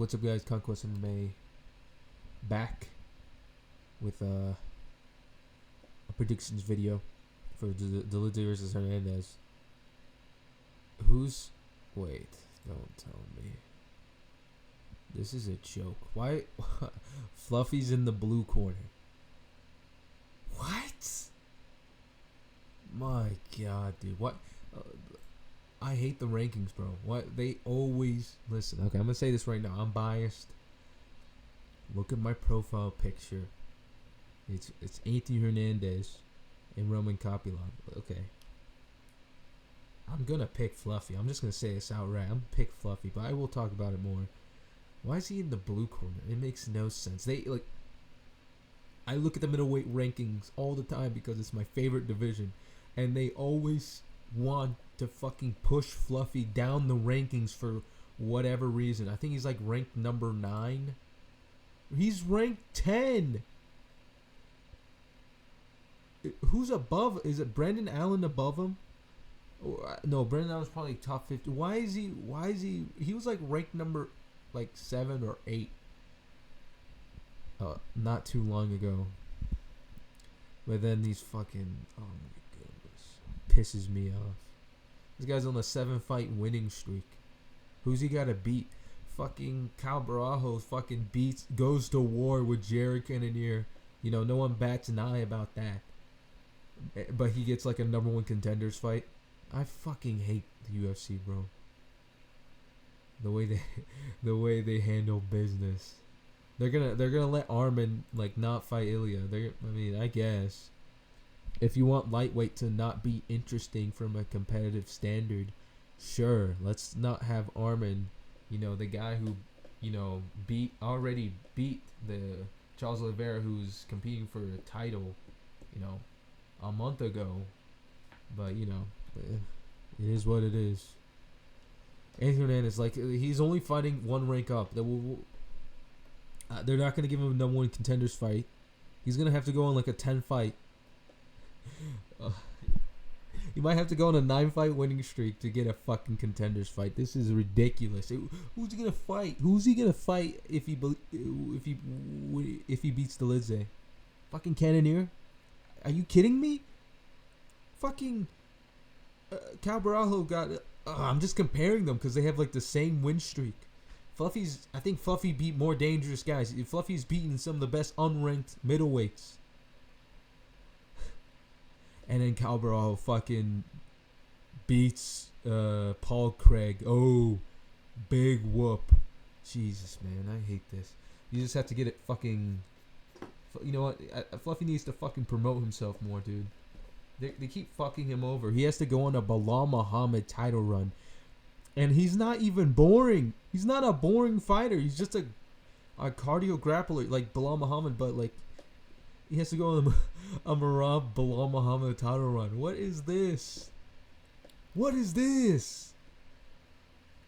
What's up, guys? Conquest MMA back with a predictions video for Dolidze versus Hernandez. Wait, don't tell me. This is a joke. Why? Fluffy's in the blue corner. What? My God, dude. What? I hate the rankings, bro. What? They always... Listen, okay, I'm going to say this right now. I'm biased. Look at my profile picture. It's Anthony Hernandez and Roman Kopylov. Okay. I'm going to pick Fluffy. I'm just going to say this outright. I'm going to pick Fluffy, but I will talk about it more. Why is he in the blue corner? It makes no sense. I look at the middleweight rankings all the time because it's my favorite division, and they always want to fucking push Fluffy down the rankings for whatever reason. I think he's like ranked number 9. He's ranked 10. Who's above? Is it Brendan Allen above him? No, Brendan Allen's probably top 50. Why is he? He was like ranked number 7 or 8. Not too long ago. But then these fucking, oh my goodness, pisses me off. This guy's on a 7-fight winning streak. Who's he got to beat? Fucking Cal Barajo fucking goes to war with Jared Cannonier. You know, no one bats an eye about that. But he gets like a number 1 contenders fight. I fucking hate the UFC, bro. The way they handle business. They're gonna let Armin not fight Ilya. I guess if you want lightweight to not be interesting from a competitive standard, sure, let's not have Armin, the guy who, already beat the Charles Oliveira, who's competing for a title, a month ago. But it is what it is. Anthony Hernandez, he's only fighting 1 rank up. They're not going to give him a number 1 contenders fight. He's going to have to go on a 10-fight. He might have to go on a 9-fight winning streak to get a fucking contenders fight. This is ridiculous. Who's he going to fight? Who's he going to fight if he beats Dolidze? Fucking Cannonier? Are you kidding me? Fucking Cal Barajo got... I'm just comparing them because they have the same win streak. I think Fluffy beat more dangerous guys. Fluffy's beaten some of the best unranked middleweights. And then Cal Barajo fucking beats Paul Craig. Oh, big whoop. Jesus, man, I hate this. You just have to get it fucking... You know what? Fluffy needs to fucking promote himself more, dude. They keep fucking him over. He has to go on a Bilal Muhammad title run. And he's not even boring. He's not a boring fighter. He's just a cardio grappler like Bilal Muhammad, but he has to go on a Marab Bilal Muhammad title run. What is this? What is this?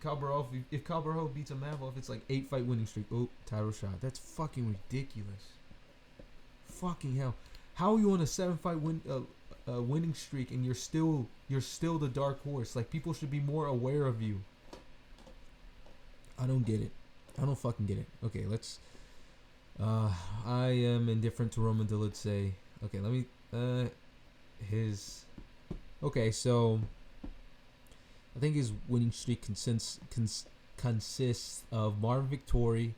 If Cal Barajo beats a Mavov, it's 8-fight winning streak. Oh, title shot. That's fucking ridiculous. Fucking hell. How are you on a 7-fight winning streak and you're still the dark horse? People should be more aware of you. I don't get it. I don't fucking get it. Okay, let's I am indifferent to Roman Dolidze. Okay, let me okay, so I think his winning streak consists of Marvin Vettori,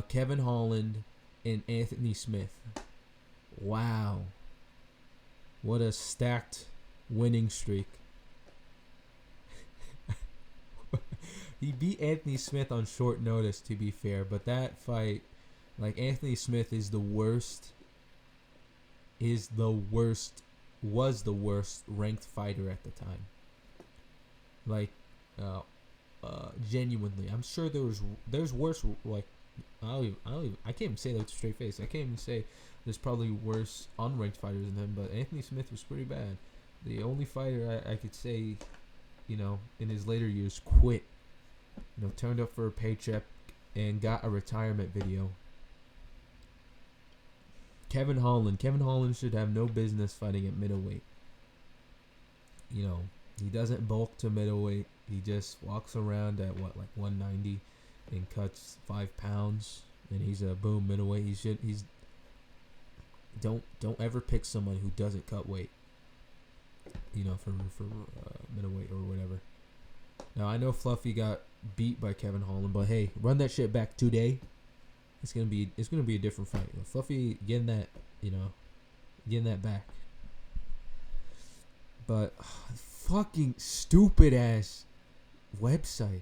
Kevin Holland, and Anthony Smith. Wow. What a stacked winning streak. He beat Anthony Smith on short notice, to be fair, but that fight, Anthony Smith was the worst ranked fighter at the time. Genuinely, I'm sure there's worse. I can't even say that with a straight face. I can't even say there's probably worse unranked fighters than him, but Anthony Smith was pretty bad. The only fighter I could say, in his later years quit, turned up for a paycheck and got a retirement video. Kevin Holland should have no business fighting at middleweight. He doesn't bulk to middleweight. He just walks around at 190. and cuts 5 pounds, and he's a boom middleweight. He's don't ever pick someone who doesn't cut weight. For middleweight or whatever. Now I know Fluffy got beat by Kevin Holland, but hey, run that shit back today. It's gonna be a different fight. Fluffy getting that back. But fucking stupid ass website.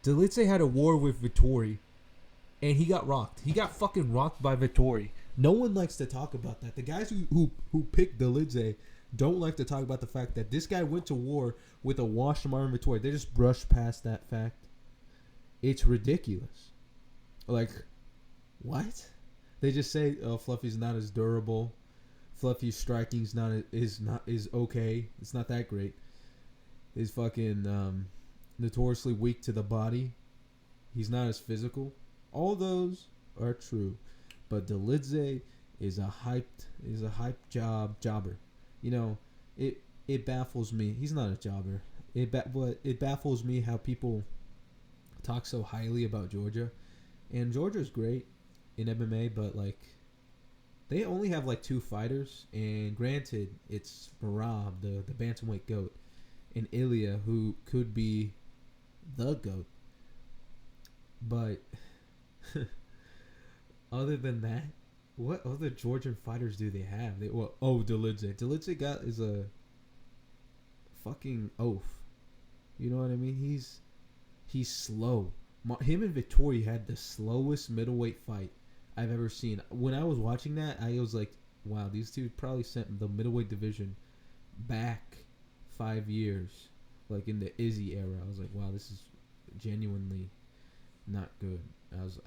Dolidze had a war with Vettori, and he got rocked. He got fucking rocked by Vettori. No one likes to talk about that. The guys who picked Dolidze don't like to talk about the fact that this guy went to war with a washed Marvin Vettori. They just brush past that fact. It's ridiculous. Like, what? They just say, "Oh, Fluffy's not as durable. Fluffy's striking's is okay. It's not that great. He's fucking notoriously weak to the body. He's not as physical." All those are true, but Dolidze is a hyped jobber. It baffles me. He's not a jobber. But it baffles me how people talk so highly about Georgia, and Georgia's great in MMA, but like they only have like 2 fighters, and granted, it's Marab, the bantamweight goat, and Ilya, who could be the goat, but other than that, what other Georgian fighters do they have? Dolidze. Dolidze is a fucking oaf. You know what I mean? He's slow. Him and Vettori had the slowest middleweight fight I've ever seen. When I was watching that, I was like, wow, these two probably sent the middleweight division back 5 years, like in the Izzy era. I was like, wow, this is genuinely not good.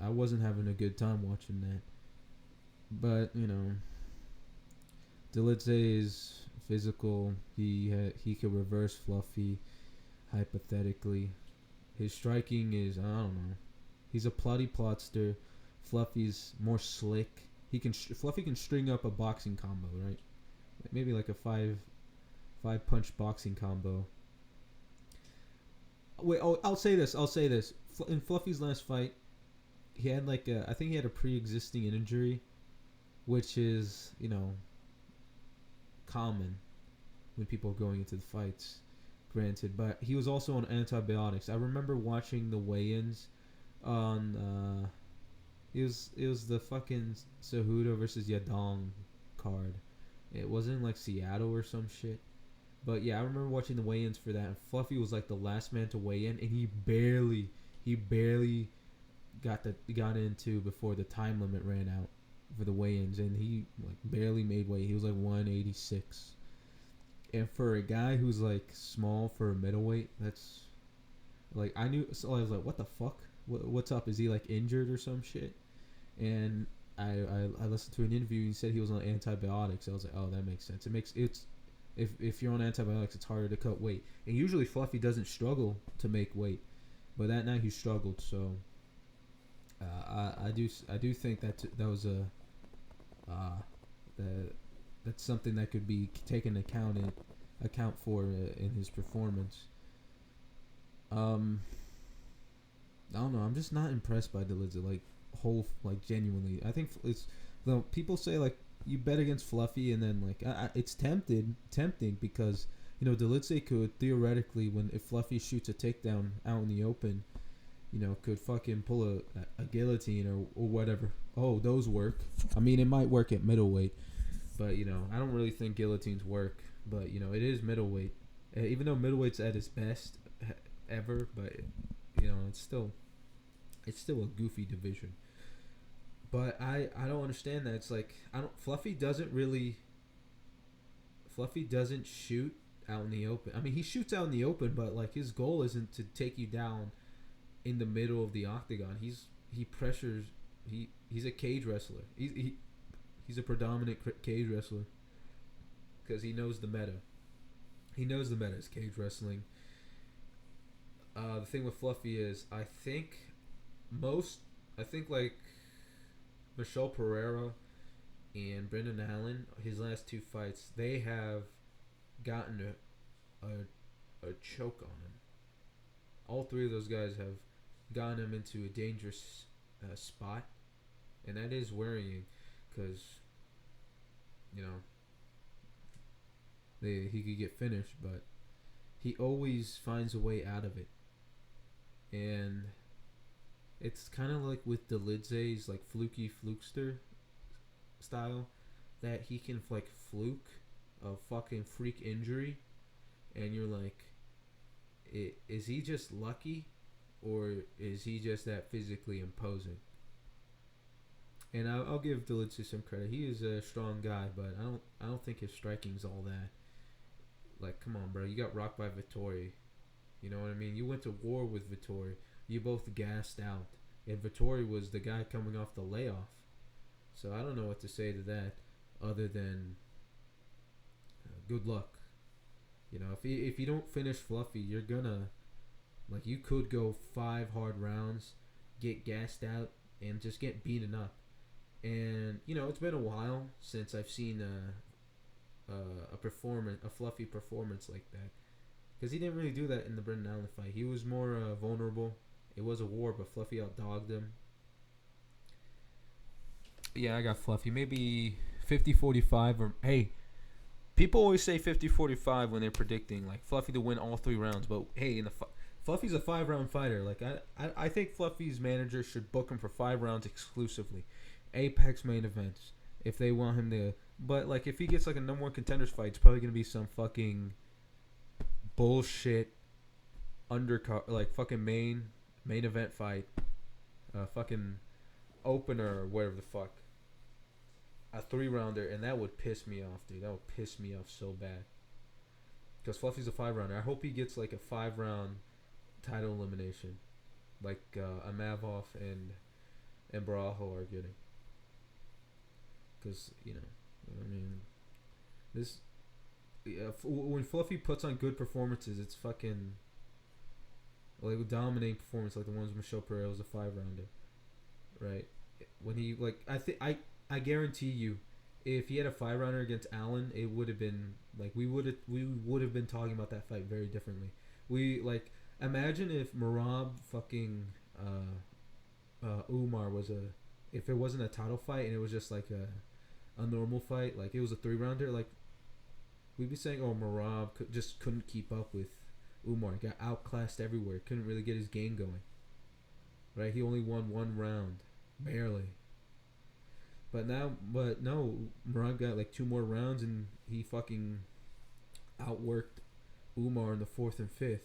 I wasn't having a good time watching that. But Dolidze is physical. He could reverse Fluffy, hypothetically. His striking is, I don't know. He's a plotty plotster. Fluffy's more slick. Fluffy can string up a boxing combo, right? Maybe like a five punch boxing combo. Wait, I'll say this. In Fluffy's last fight, he had I think he had a pre-existing injury, which is, common when people are going into the fights, granted. But he was also on antibiotics. I remember watching the weigh-ins on, it was the fucking Cejudo versus Yadong card. It wasn't like Seattle or some shit. But yeah, I remember watching the weigh-ins for that. And Fluffy was like the last man to weigh in, and he barely got into before the time limit ran out for the weigh-ins, and he like barely made weight. He was like 186, and for a guy who's like small for a middleweight, that's like I was like, what the fuck? What's up? Is he like injured or some shit? And I listened to an interview. He said he was on antibiotics. I was like, oh, that makes sense. If you're on antibiotics, it's harder to cut weight. And usually Fluffy doesn't struggle to make weight, but that night he struggled. So I do think that was that's something that could be taken account for in his performance. I don't know. I'm just not impressed by Dolidze. Genuinely. I think it's people say like you bet against Fluffy, and then like it's tempting because Dolidze could theoretically, if Fluffy shoots a takedown out in the open, could fucking pull a guillotine or whatever. Oh, those work. I mean, it might work at middleweight, but I don't really think guillotines work. But it is middleweight, even though middleweight's at its best ever. But it's still a goofy division. But I don't understand that. It's like Fluffy doesn't shoot out in the open. I mean, he shoots out in the open, but like his goal isn't to take you down in the middle of the octagon. He pressures. He's a cage wrestler. He's a predominant cage wrestler because he knows the meta. He knows the meta is cage wrestling. The thing with Fluffy is I think like Michelle Pereira and Brendan Allen, his last 2 fights, they have gotten a choke on him. All 3 of those guys have gotten him into a dangerous spot, and that is worrying, because you know he could get finished, but he always finds a way out of it, and it's kind of like with Dolidze's like fluky flukester style, that he can like fluke a fucking freak injury, and you're like, is he just lucky, or is he just that physically imposing? And I'll give Dolidze some credit. He is a strong guy, but I don't think his striking's all that. Like, come on, bro. You got rocked by Vettori. You know what I mean? You went to war with Vettori. You both gassed out. And Vettori was the guy coming off the layoff. So I don't know what to say to that other than good luck. You know, if you don't finish Fluffy, you're gonna, like, you could go 5 hard rounds, get gassed out, and just get beaten up. And, you know, it's been a while since I've seen a Fluffy performance like that. Because he didn't really do that in the Brendan Allen fight. He was more vulnerable. It was a war, but Fluffy outdogged him. Yeah, I got Fluffy. Maybe 50-45 or... Hey, people always say 50-45 when they're predicting, like, Fluffy to win all 3 rounds. But, hey, Fluffy's a 5-round fighter. Like, I think Fluffy's manager should book him for 5 rounds exclusively. Apex main events. If they want him to... But, like, if he gets, like, a number 1 contenders fight, it's probably going to be some fucking bullshit undercut, like, fucking main event fight. Fucking opener or whatever the fuck. A 3-rounder, and that would piss me off, dude. That would piss me off so bad. Because Fluffy's a 5-rounder. I hope he gets, like, a 5-round title elimination. Like, Amavov and Barajo are getting. Because, you know, I mean, this... when Fluffy puts on good performances, it's fucking... like, a dominating performance, like the ones Michelle Pereira was a 5-rounder. Right? When he, like... I guarantee you, if he had a 5-rounder against Allen, it would have been... like, we would have been talking about that fight very differently. Imagine if Merab fucking... Umar was a... if it wasn't a title fight and it was just, like, a normal fight, like it was a 3-rounder, like we'd be saying, oh, Merab just couldn't keep up with Umar, got outclassed everywhere, couldn't really get his game going, right? He only won 1 round, barely. But no, Merab got like 2 more rounds and he fucking outworked Umar in the 4th and 5th.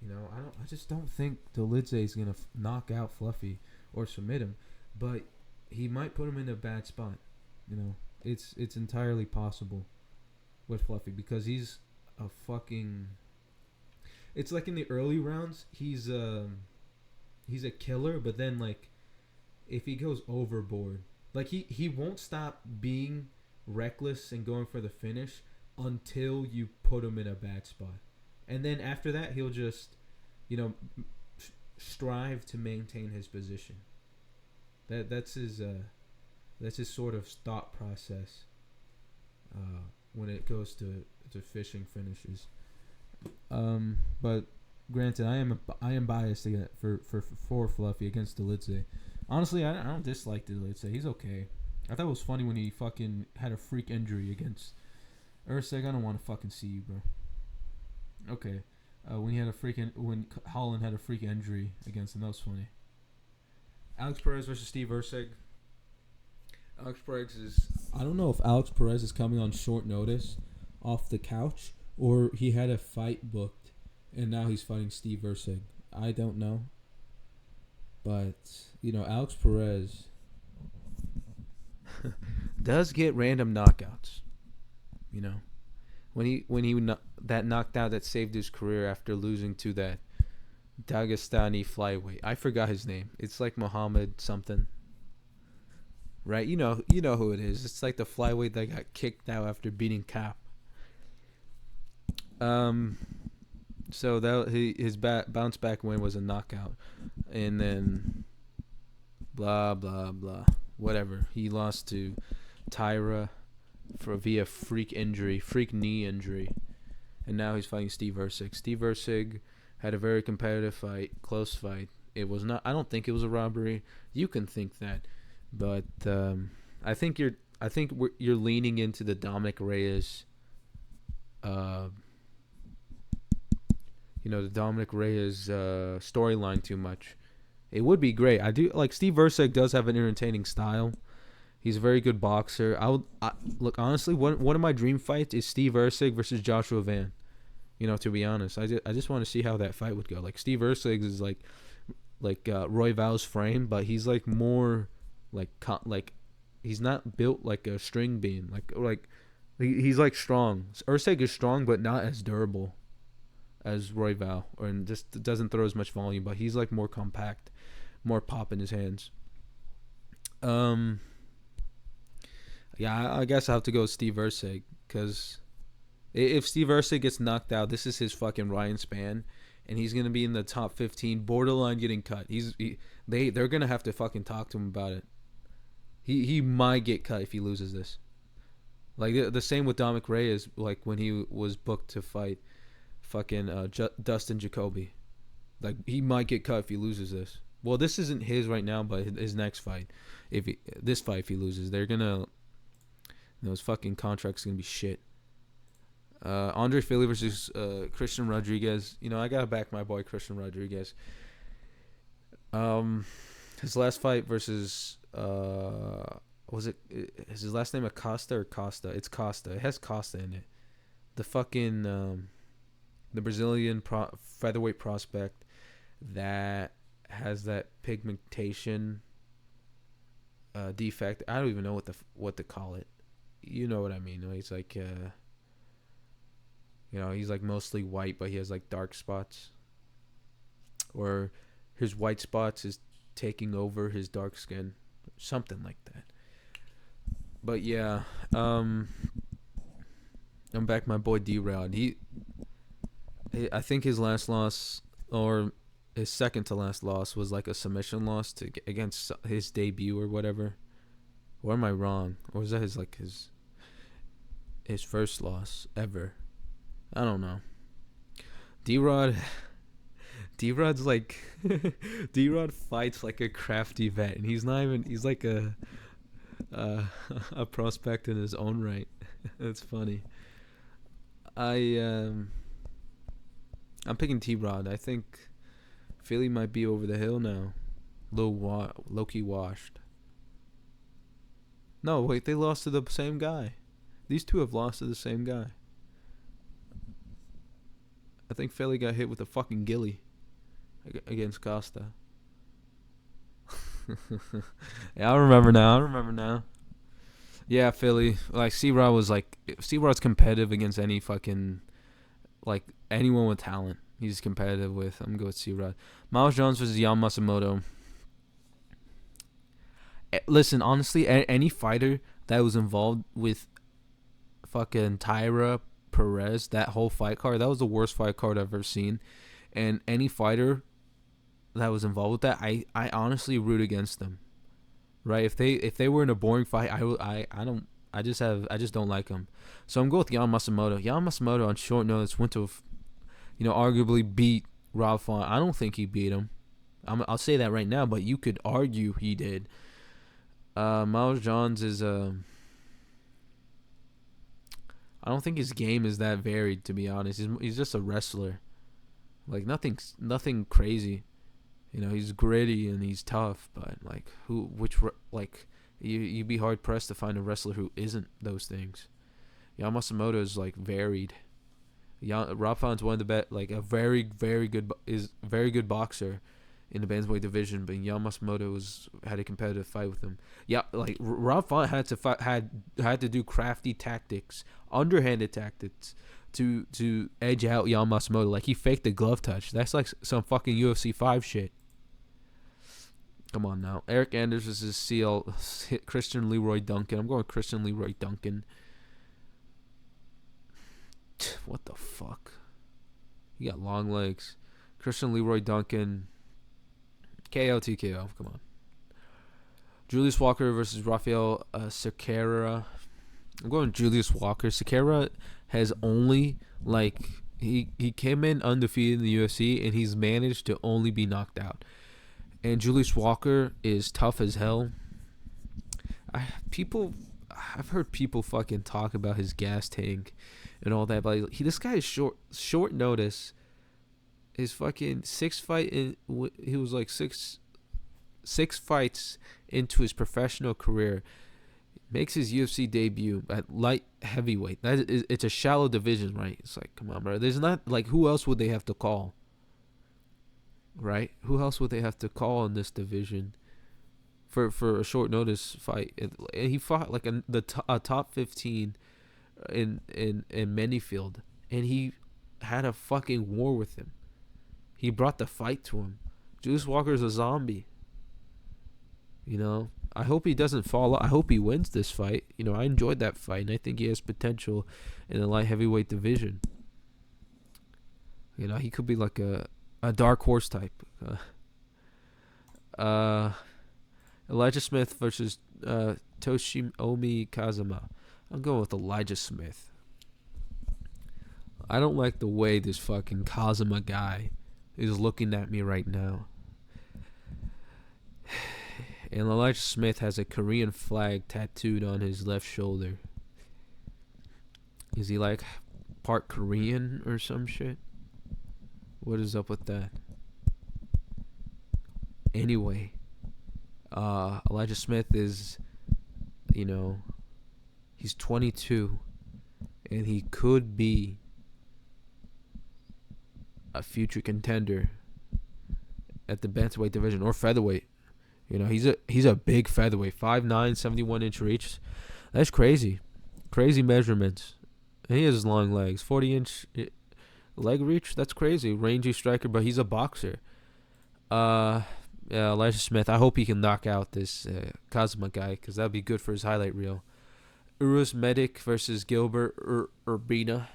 You know, I just don't think Dolidze is gonna knock out Fluffy or submit him, but he might put him in a bad spot. You know, it's entirely possible with Fluffy, because he's a fucking... it's like in the early rounds, he's a killer, but then, like, if he goes overboard, like, he won't stop being reckless and going for the finish until you put him in a bad spot. And then after that, he'll just, you know, strive to maintain his position. That's his sort of thought process when it goes to fishing finishes. But granted, I am biased for Fluffy against Dolidze. Honestly, I don't dislike Dolidze. He's okay. I thought it was funny when he fucking had a freak injury against Usyk. I don't want to fucking see you, bro. Okay. When Holland had a freak injury against him, that was funny. Alex Perez versus Steve Usyk. Alex Perez is... I don't know if Alex Perez is coming on short notice off the couch, or he had a fight booked and now he's fighting Steve Usyk. I don't know. But, you know, Alex Perez does get random knockouts. You know, when he that knockout that saved his career after losing to that Dagestani flyweight. I forgot his name. It's like Muhammad something. Right? You know who it is. It's like the flyweight that got kicked out after beating Cap. So that his bounce back win was a knockout, and then blah blah blah, whatever. He lost to Tyra via freak knee injury, and now he's fighting Steve Usyk. Steve Usyk Had a very competitive fight, close fight. It was not. I don't think it was a robbery. You can think that, but I think you're. I think you're leaning into the Dominic Reyes. Uh, the Dominic Reyes storyline too much. It would be great. I do like Steve Versick does have an entertaining style. He's a very good boxer. Look honestly. One of my dream fights is Steve Versick versus Joshua Van. To be honest, I just want to see how that fight would go. Like Steve Versick is like Roy Val's frame, but he's like more like he's not built like a string bean. He's like strong. Usyk is strong, but not as durable as Roy Val, and just doesn't throw as much volume. But he's like more compact, more pop in his hands. Yeah, I guess I have to go with Steve Versick because if Steve Versick gets knocked out, this is his fucking Ryan Spann, and he's gonna be in the top 15, borderline getting cut. They're gonna have to fucking talk to him about it. He might get cut if he loses this. Like the same with Dominic Reyes, like when he was booked to fight fucking Dustin Jacoby. Like he might get cut if he loses this. Well, this isn't his right now, but his next fight, if he loses, they're gonna, his fucking contract's gonna be shit. Andre Fili versus Christian Rodriguez. I gotta back my boy Christian Rodriguez. His last fight versus is his last name Acosta or Costa? It's Costa. It has Costa in it. The fucking the Brazilian featherweight prospect that has that pigmentation defect. I don't even know what to call it. You know what I mean? He's like he's like mostly white, but he has like dark spots, or his white spots is taking over his dark skin, something like that. But yeah, I'm back. My boy D-Rod. I think his last loss, or his second to last loss, was like a submission loss against his debut or whatever. Or am I wrong? Or was that his first loss ever? I don't know. D-Rod's like D-Rod fights like a crafty vet, and he's like a prospect in his own right. That's funny. I'm picking T-Rod. I think Philly might be over the hill now. Low-key washed. No, wait, they lost to the same guy. These two have lost to the same guy. I think Philly got hit with a fucking ghillie against Costa. Yeah, I remember now. Yeah, Philly. Like, C-Rod's competitive against any fucking, like, anyone with talent. He's competitive with. I'm going to go with C-Rod. Miles Jones versus Jan Masamoto. Listen, honestly, any fighter that was involved with fucking Tyra Perez, that whole fight card, that was the worst fight card I've ever seen. And any fighter that was involved with that, I honestly root against them. Right? If they were in a boring fight, I just don't like them. So I'm going with Jan Masamoto. Jan Masamoto on short notice went to, arguably beat Rob Font. I don't think he beat him. I'll say that right now, but you could argue he did. Miles Jones is I don't think his game is that varied, to be honest. He's just a wrestler. Like nothing crazy. He's gritty and he's tough, but you'd be hard pressed to find a wrestler who isn't those things. Yamamoto is like varied. Rob Font's one of the best, like a very very good boxer in the bantamweight division, but Yamamoto had a competitive fight with him. Yeah, like Rob Font had to do crafty tactics, underhanded tactics to edge out Yamamoto. Like he faked the glove touch. That's like some fucking UFC 5 shit. Come on now. Eric Anders versus Christian Leroy Duncan. I'm going Christian Leroy Duncan. What the fuck? He got long legs. Christian Leroy Duncan. KO, TKO. Come on. Julius Walker versus Rafael Sequeira. I'm going Julius Walker. Sequeira has only He came in undefeated in the UFC, and he's managed to only be knocked out. And Julius Walker is tough as hell. I've heard people fucking talk about his gas tank and all that, but this guy is short notice. His fucking he was like six fights into his professional career, makes his UFC debut at light heavyweight. It's a shallow division, right? It's like, come on, bro. There's not, like, who else would they have to call? Right? Who else would they have to call in this division for a short notice fight? And he fought like a top 15 in Manyfield, and he had a fucking war with him. He brought the fight to him. Juice Walker's a zombie. You know, I hope he doesn't fall out. I hope he wins this fight. You know, I enjoyed that fight, and I think he has potential in the light heavyweight division. You know, he could be like a dark horse type. Elijah Smith versus Toshiomi Kazama. I'm going with Elijah Smith. I don't like the way this fucking Kazama guy is looking at me right now. And Elijah Smith has a Korean flag tattooed on his left shoulder. Is he like part Korean or some shit? What is up with that? Anyway, Elijah Smith is, you know, he's 22, and he could be a future contender at the bantamweight division or featherweight. You know, he's a big featherweight, 5'9", 71-inch reach. That's crazy. Crazy measurements. And he has long legs, 40-inch leg reach. That's crazy. Rangy striker, but he's a boxer. Yeah, Elijah Smith. I hope he can knock out this Kazama guy, because that'd be good for his highlight reel. Urus Medic versus Gilbert Urbina.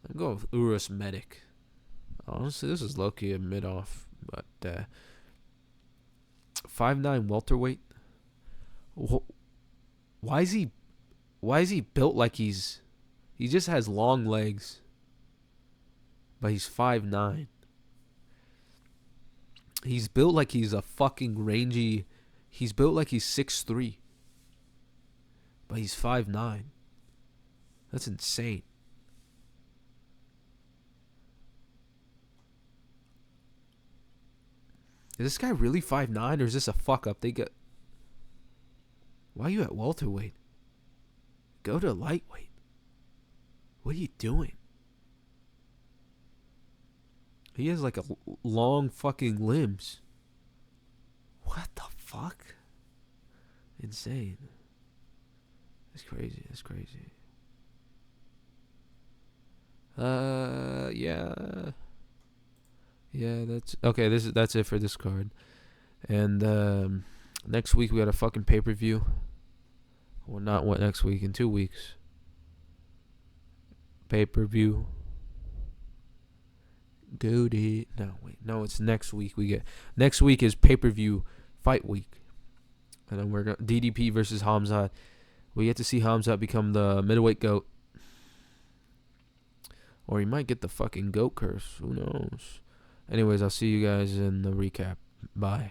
I'm going with Urus Medic. Honestly, this is low-key a mid-off, but 5'9" welterweight. Why is he built like he just has long legs, but he's 5'9"? He's built like he's a fucking rangy. He's built like he's 6'3", but he's 5'9". That's insane. Is this guy really 5'9", or is this a fuck up? Why are you at welterweight? Go to lightweight. What are you doing? He has like a long fucking limbs. What the fuck? Insane. That's crazy. Yeah. Yeah, that's okay. That's it for this card. And next week we got a fucking pay-per-view. Well, not what next week, in 2 weeks. Pay-per-view. Goody. No, it's next week. Next week is pay-per-view fight week. And then we're going DDP versus Hamzat. We get to see Hamzat become the middleweight GOAT. Or he might get the fucking GOAT curse. Who knows? Anyways, I'll see you guys in the recap. Bye.